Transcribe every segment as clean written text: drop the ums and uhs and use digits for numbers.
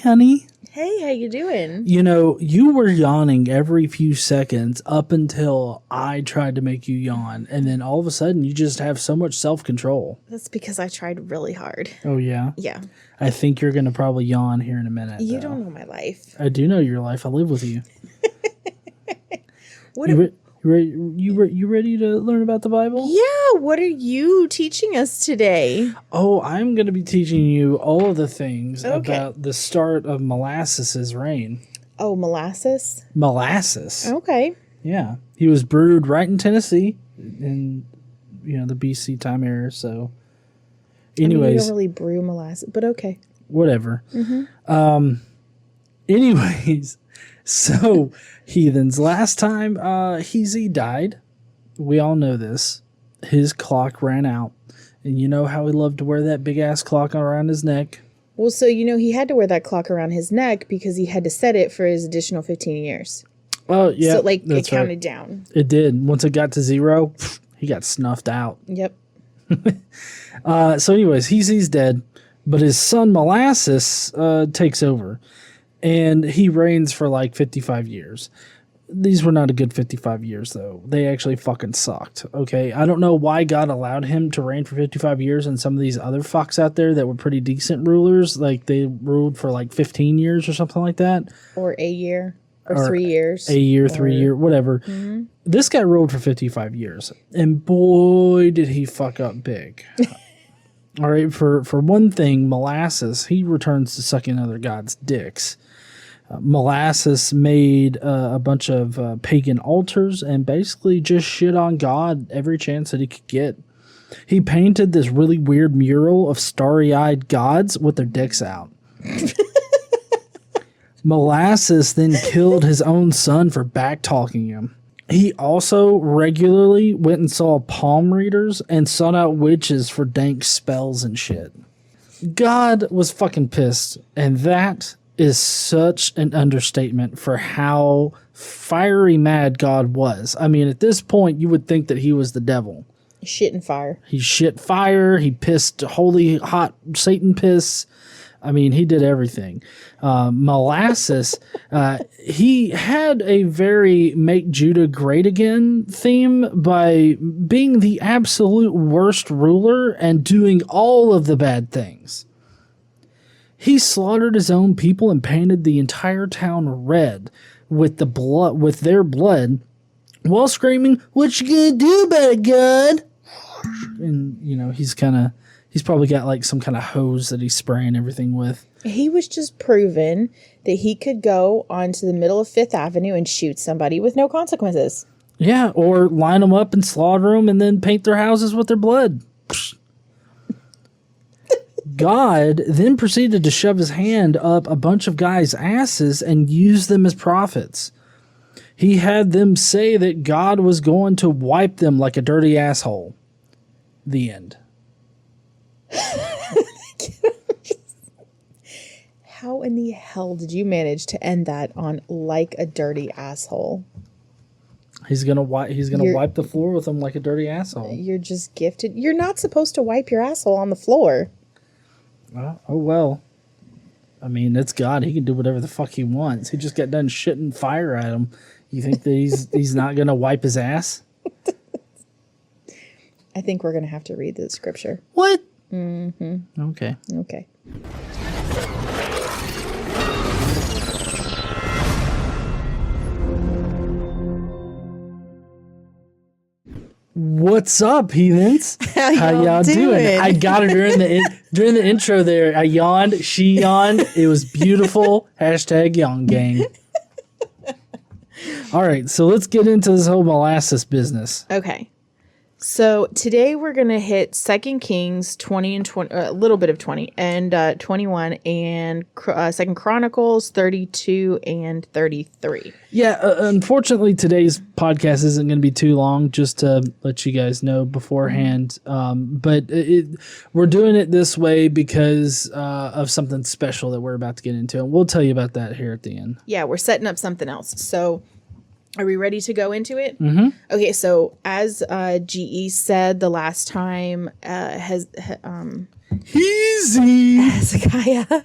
honey. Hey, how you doing? You know, you were yawning every few seconds up until I tried to make you yawn. And then all of a sudden, you just have so much self-control. That's because I tried really hard. Oh, yeah? Yeah. I think you're going to probably yawn here in a minute. You don't know my life. I do know your life. I live with you. What? You ready to learn about the Bible? Yeah. What are you teaching us today? Oh, I'm going to be teaching you all of the things about the start of Molasses' reign. Oh, Molasses? Molasses. Okay. Yeah. He was brewed right in Tennessee in, the BC time era. So, anyways. you don't really brew molasses, but okay. Whatever. Mm-hmm. Anyways, so heathens. Last time he died, we all know this. His clock ran out. And you know how he loved to wear that big-ass clock around his neck? Well, so he had to wear that clock around his neck because he had to set it for his additional 15 years. Oh, yeah. So, it counted down. It did. Once it got to 0, he got snuffed out. Yep. So anyways, he's dead. But his son Molasses takes over. And he reigns for 55 years. These were not a good 55 years, though. They actually fucking sucked, okay? I don't know why God allowed him to reign for 55 years and some of these other fucks out there that were pretty decent rulers, they ruled for 15 years or something like that. Or a year. Or 3 years. A year, 3 year, whatever. Mm-hmm. This guy ruled for 55 years. And boy, did he fuck up big. All right, for one thing, Molasses, he returns to sucking other gods' dicks. Molasses made a bunch of pagan altars and basically just shit on God every chance that he could get. He painted this really weird mural of starry-eyed gods with their dicks out. Molasses then killed his own son for back-talking him. He also regularly went and saw palm readers and sought out witches for dank spells and shit. God was fucking pissed, and that is such an understatement for how fiery mad God was. I mean, at this point, you would think that he was the devil. Shit and fire. He shit fire. He pissed holy hot Satan piss. I mean, he did everything. Molasses, he had a very make Judah great again theme by being the absolute worst ruler and doing all of the bad things. He slaughtered his own people and painted the entire town red with their blood, while screaming, "What you gonna do about it, God?" And he's probably got some kind of hose that he's spraying everything with. He was just proven that he could go onto the middle of Fifth Avenue and shoot somebody with no consequences. Yeah, or line them up and slaughter them and then paint their houses with their blood. God then proceeded to shove his hand up a bunch of guys' asses and use them as prophets. He had them say that God was going to wipe them like a dirty asshole. The end. How in the hell did you manage to end that on like a dirty asshole? He's gonna wipe the floor with them like a dirty asshole. You're just gifted. You're not supposed to wipe your asshole on the floor. Oh well. I mean, it's God. He can do whatever the fuck he wants. He just got done shitting fire at him. You think that he's not gonna wipe his ass? I think we're gonna have to read the scripture. What? Mm-hmm. Okay. Okay. What's up, heathens? How y'all doing? I got it during the intro there. I yawned. She yawned. It was beautiful. # yawn gang. All right, so let's get into this whole molasses business. Okay. So today we're going to hit 2 Kings 20 and 20, a little bit of 20 and 21 and 2 Chronicles 32 and 33. Yeah, unfortunately today's podcast isn't going to be too long, just to let you guys know beforehand. But we're doing it this way because of something special that we're about to get into. And we'll tell you about that here at the end. Yeah, we're setting up something else. So are we ready to go into it? Mm-hmm. Okay, so as GE said the last time, Easy. Hezekiah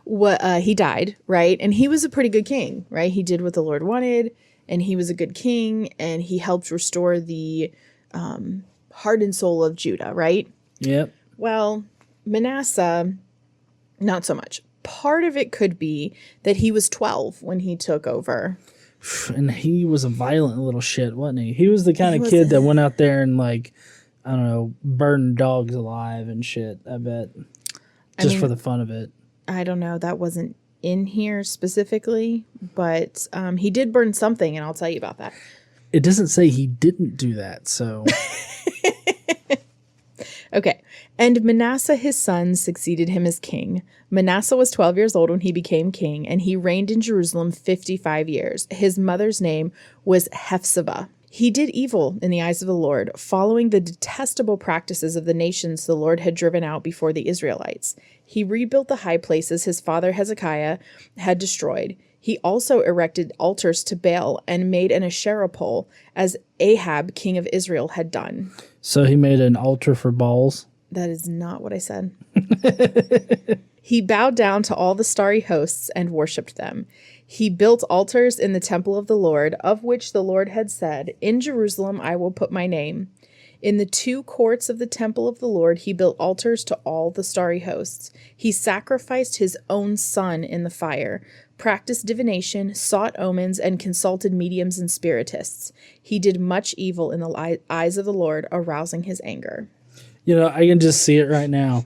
He died, right? And he was a pretty good king, right? He did what the Lord wanted, and he was a good king, and he helped restore the heart and soul of Judah, right? Yep. Well, Manasseh, not so much. Part of it could be that he was 12 when he took over. And he was a violent little shit, wasn't he? He was the kind of kid that went out there and, like, I don't know, burned dogs alive and shit, I bet. Just for the fun of it. I don't know. That wasn't in here specifically, but he did burn something, and I'll tell you about that. It doesn't say he didn't do that, so... Okay. And Manasseh, his son, succeeded him as king. Manasseh was 12 years old when he became king, and he reigned in Jerusalem 55 years. His mother's name was Hephzibah. He did evil in the eyes of the Lord, following the detestable practices of the nations the Lord had driven out before the Israelites. He rebuilt the high places his father Hezekiah had destroyed. He also erected altars to Baal and made an Asherah pole, as Ahab, king of Israel, had done. So he made an altar for balls? That is not what I said. He bowed down to all the starry hosts and worshipped them. He built altars in the temple of the Lord, of which the Lord had said, "In Jerusalem I will put my name." In the 2 courts of the temple of the Lord, he built altars to all the starry hosts. He sacrificed his own son in the fire, practiced divination, sought omens, and consulted mediums and spiritists. He did much evil in the eyes of the Lord, arousing his anger. You know, I can just see it right now.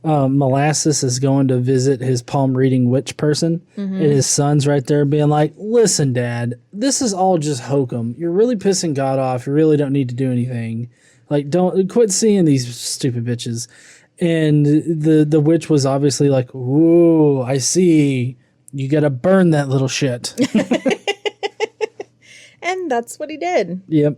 Molasses is going to visit his palm reading witch person, and his son's right there being like, "Listen, Dad, this is all just hokum. You're really pissing God off. You really don't need to do anything. Like, don't quit seeing these stupid bitches." And the witch was obviously like, "Ooh, I see. You got to burn that little shit." And that's what he did. Yep.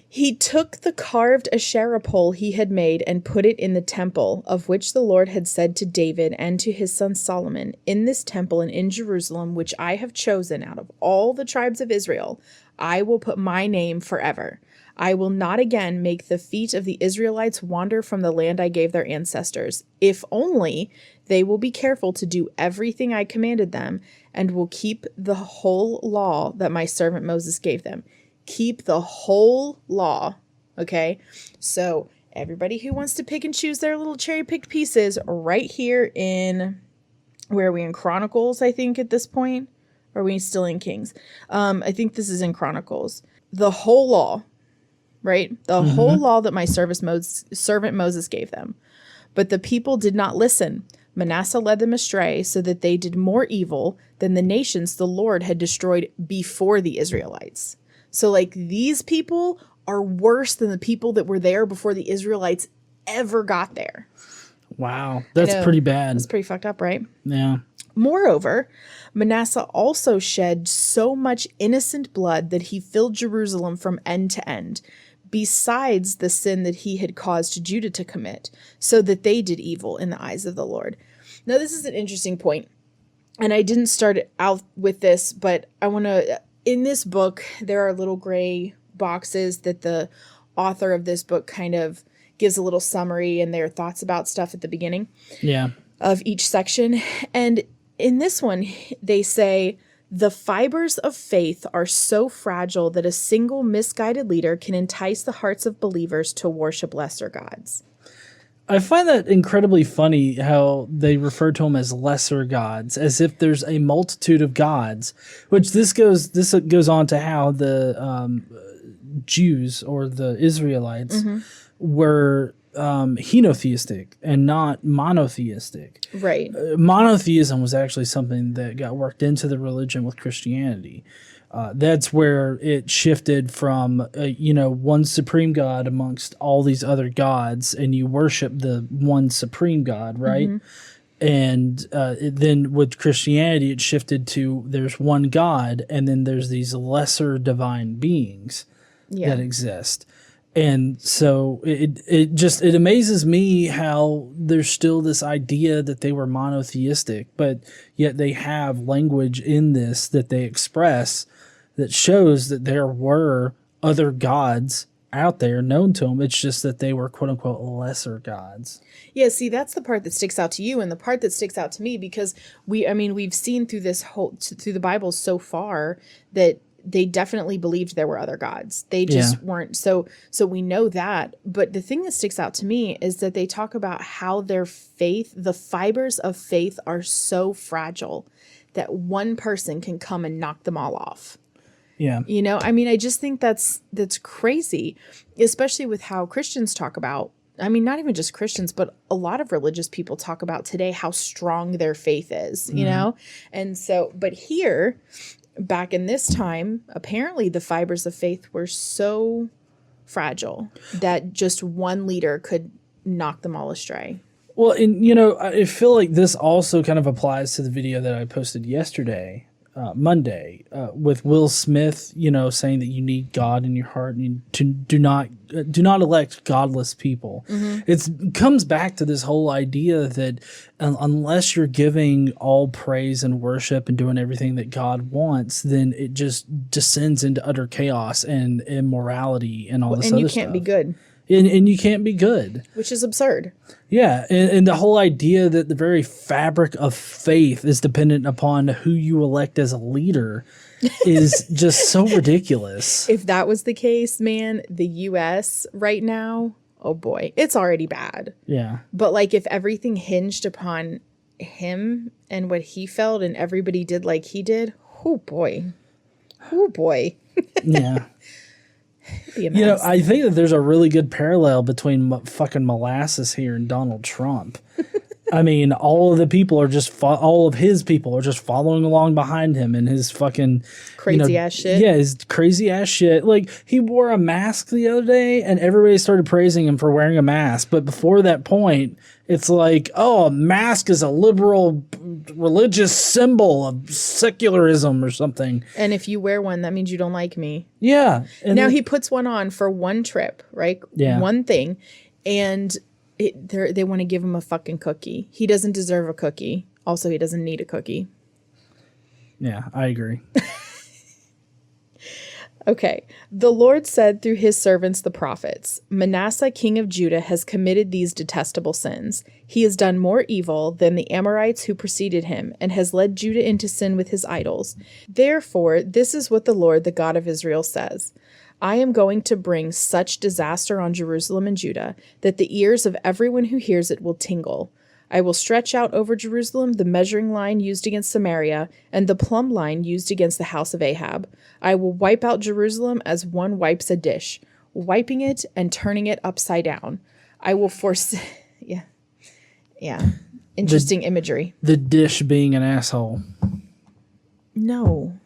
He took the carved Asherah pole he had made and put it in the temple, of which the Lord had said to David and to his son Solomon, "In this temple and in Jerusalem, which I have chosen out of all the tribes of Israel, I will put my name forever. I will not again make the feet of the Israelites wander from the land I gave their ancestors, if only they will be careful to do everything I commanded them and will keep the whole law that my servant Moses gave them." Keep the whole law, okay? So everybody who wants to pick and choose their little cherry-picked pieces, right here in, where are we in Chronicles, I think, at this point? Or are we still in Kings? I think this is in Chronicles. The whole law, right? The whole law that my servant Moses gave them. But the people did not listen. Manasseh led them astray so that they did more evil than the nations the Lord had destroyed before the Israelites. So, like, these people are worse than the people that were there before the Israelites ever got there. Wow. That's pretty bad. That's pretty fucked up, right? Yeah. Moreover, Manasseh also shed so much innocent blood that he filled Jerusalem from end to end, besides the sin that he had caused Judah to commit, so that they did evil in the eyes of the Lord. Now, this is an interesting point, and I didn't start out with this, but I want to... In this book, there are little gray boxes that the author of this book kind of gives a little summary and their thoughts about stuff at the beginning of each section. And in this one, they say, "The fibers of faith are so fragile that a single misguided leader can entice the hearts of believers to worship lesser gods." I find that incredibly funny how they refer to them as lesser gods, as if there's a multitude of gods, which this goes on to how the Jews or the Israelites were henotheistic and not monotheistic. Right. Monotheism was actually something that got worked into the religion with Christianity. That's where it shifted from, one supreme God amongst all these other gods, and you worship the one supreme God, right? And then with Christianity, it shifted to there's one God, and then there's these lesser divine beings that exist. And so it amazes me how there's still this idea that they were monotheistic, but yet they have language in this that they express that shows that there were other gods out there known to them. It's just that they were quote unquote lesser gods. Yeah, see, that's the part that sticks out to you and the part that sticks out to me, because we've seen through through the Bible so far that they definitely believed there were other gods. They just weren't. So we know that. But the thing that sticks out to me is that they talk about how their faith, the fibers of faith, are so fragile that one person can come and knock them all off. Yeah. You know, I mean, I just think that's crazy, especially with how Christians talk about, I mean, not even just Christians, but a lot of religious people talk about today how strong their faith is, you know? And so, but here, back in this time, apparently the fibers of faith were so fragile that just one leader could knock them all astray. Well, and you know, I feel like this also kind of applies to the video that I posted yesterday, Monday, with Will Smith, you know, saying that you need God in your heart and you do not elect godless people. It comes back to this whole idea that unless you're giving all praise and worship and doing everything that God wants, then it just descends into utter chaos and immorality and all this other stuff. And you can't be good. And you can't be good. Which is absurd. Yeah, and the whole idea that the very fabric of faith is dependent upon who you elect as a leader is just so ridiculous. If that was the case, man, the U.S. right now, oh boy, it's already bad. Yeah. But like if everything hinged upon him and what he felt and everybody did like he did, oh boy. Oh boy. Yeah. Be a mess. You know, I think that there's a really good parallel between fucking Molasses here and Donald Trump. I mean, all of the people are just all of his people are just following along behind him and his fucking crazy ass shit. Yeah, his crazy ass shit. Like he wore a mask the other day, and everybody started praising him for wearing a mask. But before that point, it's like, oh, a mask is a liberal religious symbol of secularism or something. And if you wear one, that means you don't like me. Yeah. And now he puts one on for one trip, right? Yeah. One thing, and they want to give him a fucking cookie. He doesn't deserve a cookie. Also, he doesn't need a cookie. Yeah, I agree. Okay. The Lord said through his servants, the prophets, Manasseh, king of Judah, has committed these detestable sins. He has done more evil than the Amorites who preceded him and has led Judah into sin with his idols. Therefore, this is what the Lord, the God of Israel, says. I am going to bring such disaster on Jerusalem and Judah that the ears of everyone who hears it will tingle. I will stretch out over Jerusalem the measuring line used against Samaria and the plumb line used against the house of Ahab. I will wipe out Jerusalem as one wipes a dish, wiping it and turning it upside down. I will force... Yeah. Interesting imagery. The dish being an asshole. No.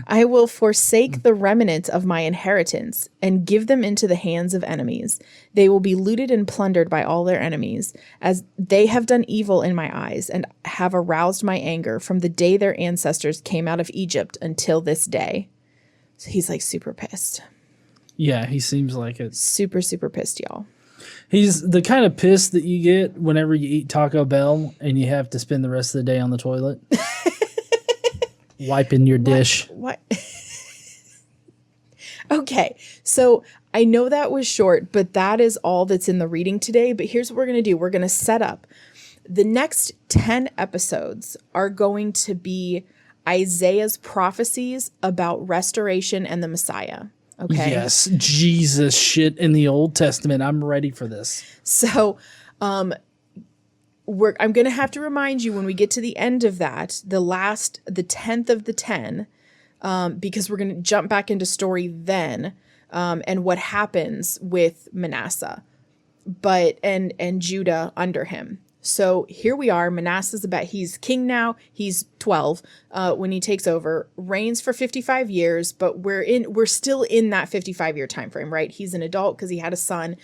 I will forsake the remnant of my inheritance and give them into the hands of enemies. They will be looted and plundered by all their enemies, as they have done evil in my eyes and have aroused my anger from the day their ancestors came out of Egypt until this day. So he's like super pissed. Yeah, he seems like it. Super, super pissed, y'all. He's the kind of piss that you get whenever you eat Taco Bell and you have to spend the rest of the day on the toilet. Wiping your dish. What? Okay, so I know that was short, but that is all that's in the reading today. But here's what we're going to do. We're going to set up. The next 10 episodes are going to be Isaiah's prophecies about restoration and the Messiah. Okay. Yes, Jesus shit in the Old Testament. I'm ready for this. So, I'm going to have to remind you when we get to the end of that, the 10th of the 10, because we're going to jump back into story then, and what happens with Manasseh, and Judah under him. So here we are. Manasseh's he's king now. He's 12 when he takes over, reigns for 55 years, but we're still in that 55-year time frame, right? He's an adult because he had a son.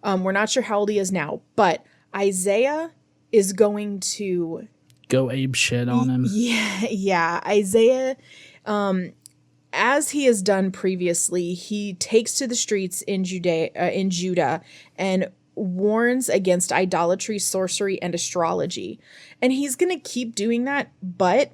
We're not sure how old he is now, but Isaiah is going to go ape shit on him. Yeah. Isaiah, as he has done previously, he takes to the streets in Judah and warns against idolatry, sorcery, and astrology. And he's going to keep doing that, but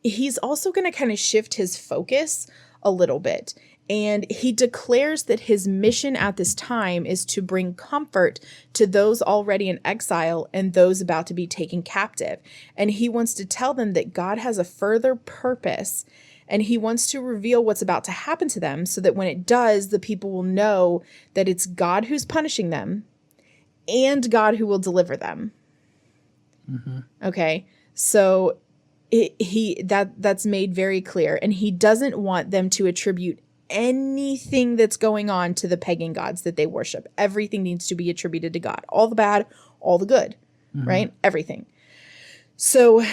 he's also going to kind of shift his focus a little bit. And he declares that his mission at this time is to bring comfort to those already in exile and those about to be taken captive. And he wants to tell them that God has a further purpose, and he wants to reveal what's about to happen to them so that when it does, the people will know that it's God who's punishing them and God who will deliver them. Mm-hmm. Okay, so that's made very clear, and he doesn't want them to attribute anything that's going on to the pagan gods that they worship. Everything needs to be attributed to God. All the bad, all the good, right? Everything. So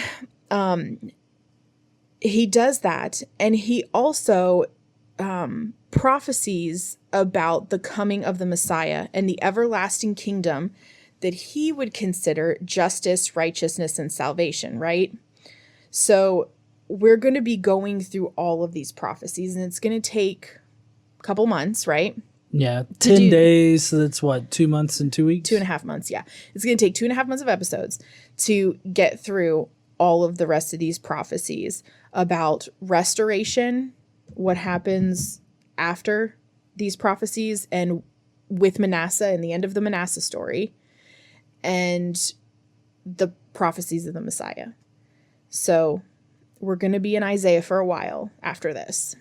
he does that, and he also prophesies about the coming of the Messiah and the everlasting kingdom that he would consider justice, righteousness, and salvation, right? So we're going to be going through all of these prophecies, and it's going to take a couple months, right? Yeah, 10 days. So that's what, 2 months and 2 weeks? 2.5 months, yeah. It's going to take 2.5 months of episodes to get through all of the rest of these prophecies about restoration, what happens after these prophecies, and with Manasseh and the end of the Manasseh story, and the prophecies of the Messiah. So we're going to be in Isaiah for a while after this.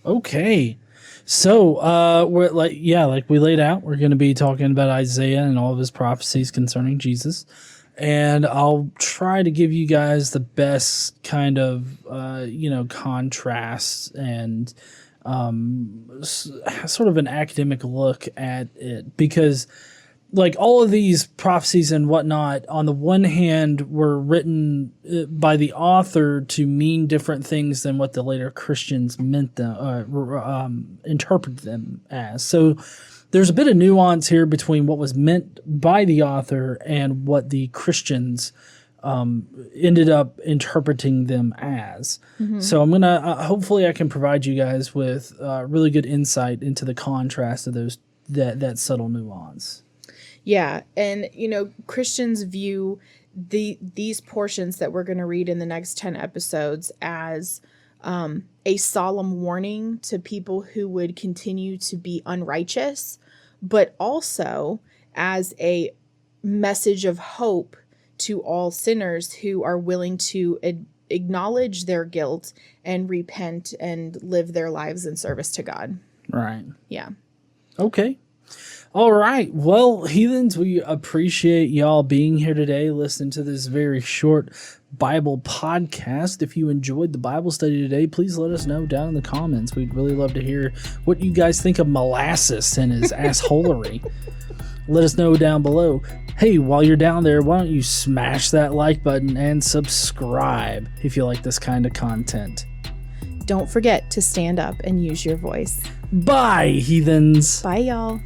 Okay. So we're like we laid out, we're going to be talking about Isaiah and all of his prophecies concerning Jesus. And I'll try to give you guys the best kind of, contrast and sort of an academic look at it, because like all of these prophecies and whatnot, on the one hand, were written by the author to mean different things than what the later Christians meant them, interpreted them as. So there's a bit of nuance here between what was meant by the author and what the Christians ended up interpreting them as. Mm-hmm. So I'm going to, hopefully I can provide you guys with really good insight into the contrast of those, that subtle nuance. Yeah. And, Christians view these portions that we're going to read in the next 10 episodes as a solemn warning to people who would continue to be unrighteous, but also as a message of hope to all sinners who are willing to acknowledge their guilt and repent and live their lives in service to God. Right. Yeah. Okay. All right. Well, heathens, we appreciate y'all being here today, listening to this very short Bible podcast. If you enjoyed the Bible study today, please let us know down in the comments. We'd really love to hear what you guys think of Molasses and his assholery. Let us know down below. Hey, while you're down there, why don't you smash that like button and subscribe if you like this kind of content. Don't forget to stand up and use your voice. Bye, heathens. Bye, y'all.